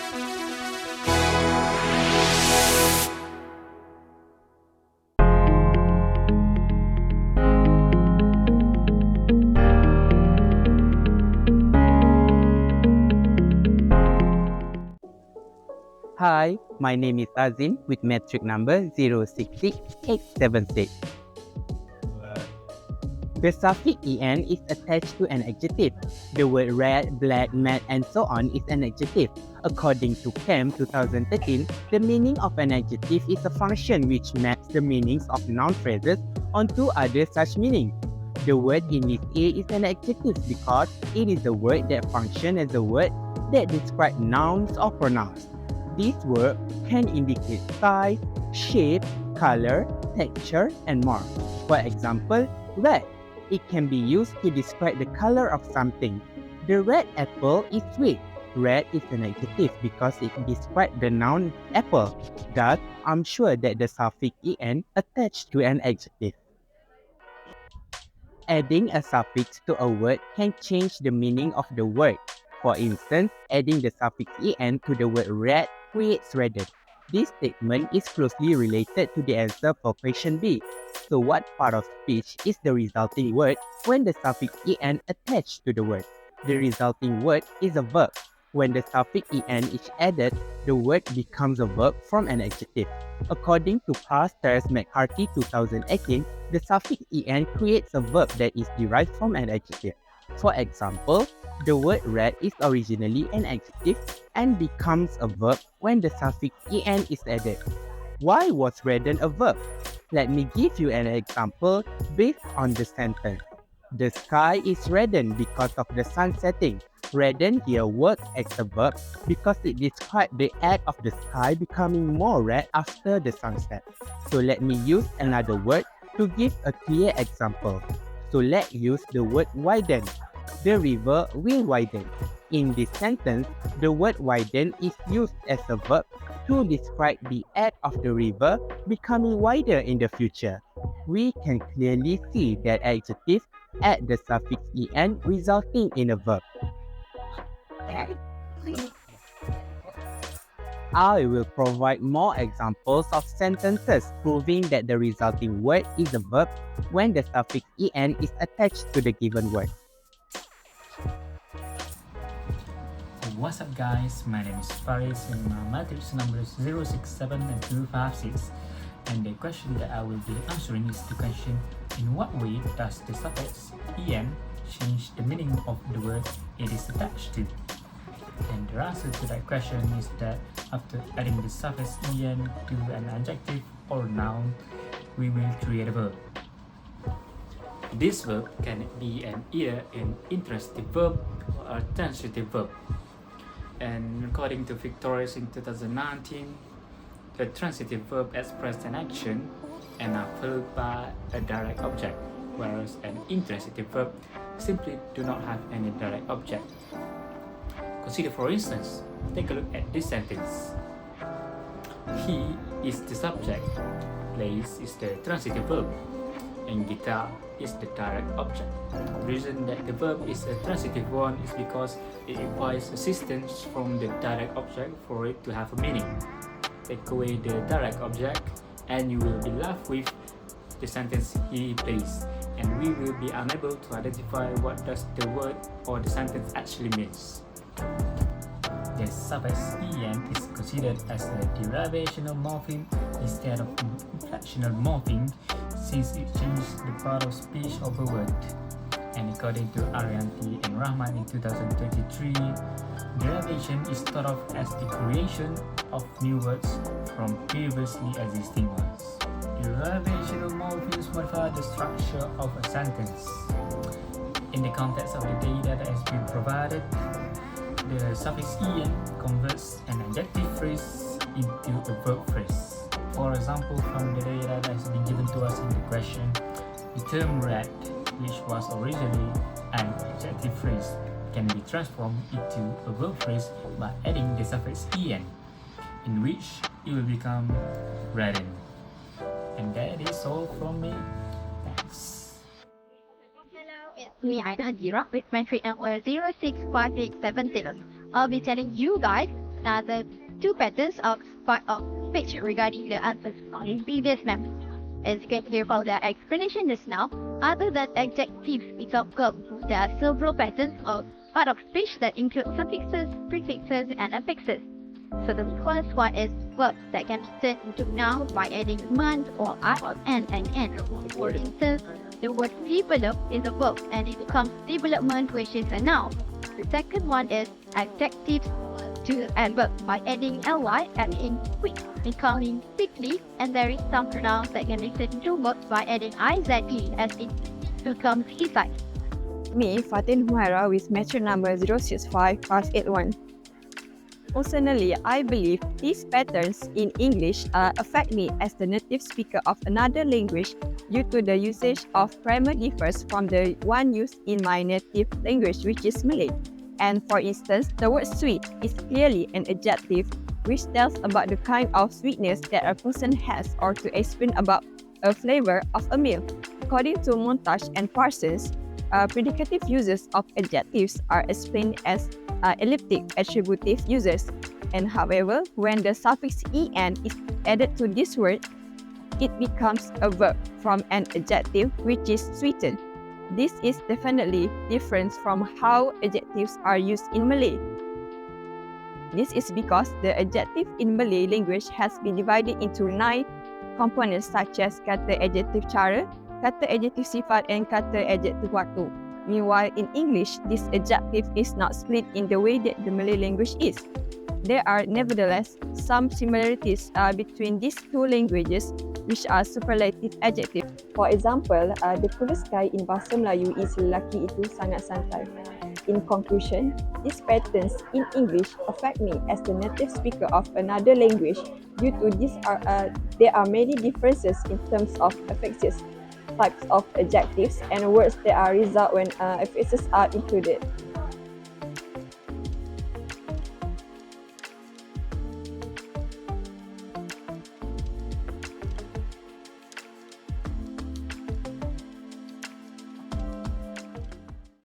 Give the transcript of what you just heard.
Hi, my name is Azeem with metric number 066876. The suffix en is attached to an adjective. The word red, black, mad, and so on is an adjective. According to Chem 2013, the meaning of an adjective is a function which maps the meanings of noun phrases onto other such meanings. The word in list A is an adjective because it is a word that functions as a word that describes nouns or pronouns. This word can indicate size, shape, color, texture, and more. For example, red. It can be used to describe the color of something. The red apple is sweet. Red is an adjective because it describes the noun apple. Thus, I'm sure that the suffix en attached to an adjective. Adding a suffix to a word can change the meaning of the word. For instance, adding the suffix en to the word red creates redden. This statement is closely related to the answer for question B. So what part of speech is the resulting word when the suffix en attached to the word? The resulting word is a verb. When the suffix en is added, the word becomes a verb from an adjective. According to McCarthy 2018, the suffix en creates a verb that is derived from an adjective. For example, the word red is originally an adjective and becomes a verb when the suffix en is added. Why was redden a verb? Let me give you an example based on the sentence. The sky is reddened because of the sun setting. Redden here works as a verb because it describes the act of the sky becoming more red after the sunset. So let me use another word to give a clear example. So let's use the word widen. The river will widen. In this sentence, the word widen is used as a verb to describe the act of the river becoming wider in the future. We can clearly see that adjectives add the suffix en resulting in a verb. I will provide more examples of sentences proving that the resulting word is a verb when the suffix en is attached to the given word. What's up guys, my name is Faris and my matrix number is 067 and 256, and the question that I will be answering is the question: in what way does the suffix en change the meaning of the word it is attached to? And the answer to that question is that after adding the suffix en to an adjective or noun, we will create a verb. This verb can be either an intransitive verb or a transitive verb. And according to Victorious in 2019, the transitive verb expresses an action and are followed by a direct object, whereas an intransitive verb simply do not have any direct object. Consider, for instance, take a look at this sentence. He is the subject, plays is the transitive verb, and guitar is the direct object. The reason that the verb is a transitive one is because it requires assistance from the direct object for it to have a meaning. Take away the direct object and you will be left with the sentence he plays, and we will be unable to identify what does the word or the sentence actually means. The suffix en is considered as a derivational morpheme instead of an inflectional morpheme, since it changes the part of speech of a word. And according to Arianti and Rahman in 2023, derivation is thought of as the creation of new words from previously existing ones. Derivational morphemes modify the structure of a sentence. In the context of the data that has been provided, the suffix en converts an adjective phrase into a verb phrase. For example, from the data that has been given to us in the question, the term red, which was originally an adjective phrase, can be transformed into a verb phrase by adding the suffix en, in which it will become redden. And that is all from me. Thanks. It's Nur Ainaa Athirah with metric number 065670. I'll be telling you guys another two patterns of part of speech regarding the answers on previous members. As you can hear from the explanation just now, other than adjectives become verbs, there are several patterns of part of speech that include suffixes, prefixes, and affixes. So the first one is verbs that can be turned into nouns by adding man or I or an and n. For instance, the word develop is a verb and it becomes development, which is a noun. The second one is adjectives to adverb by adding ly and in quick, becoming quickly, and there is some pronouns that can be turned into verbs by adding ize as in becomes hesight. Me, Fatin Humaira with metro number 065-581. Personally, I believe these patterns in English affect me as the native speaker of another language due to the usage of grammar differs from the one used in my native language, which is Malay. And for instance, the word sweet is clearly an adjective which tells about the kind of sweetness that a person has or to explain about a flavor of a meal. According to Montage and Parsons, predicative uses of adjectives are explained as elliptic attributive uses. And however, when the suffix en is added to this word, it becomes a verb from an adjective which is sweeten. This is definitely different from how adjectives are used in Malay. This is because the adjective in Malay language has been divided into 9 components such as kata adjektif cara, kata adjektif sifat, and kata adjektif waktu. Meanwhile, in English, this adjective is not split in the way that the Malay language is. There are nevertheless some similarities between these two languages, which are superlative adjectives. For example, the blue sky in bahasa Melayu is lelaki itu sangat santai. In conclusion, these patterns in English affect me as the native speaker of another language due to there are many differences in terms of affixes, types of adjectives, and words that are result when affixes are included.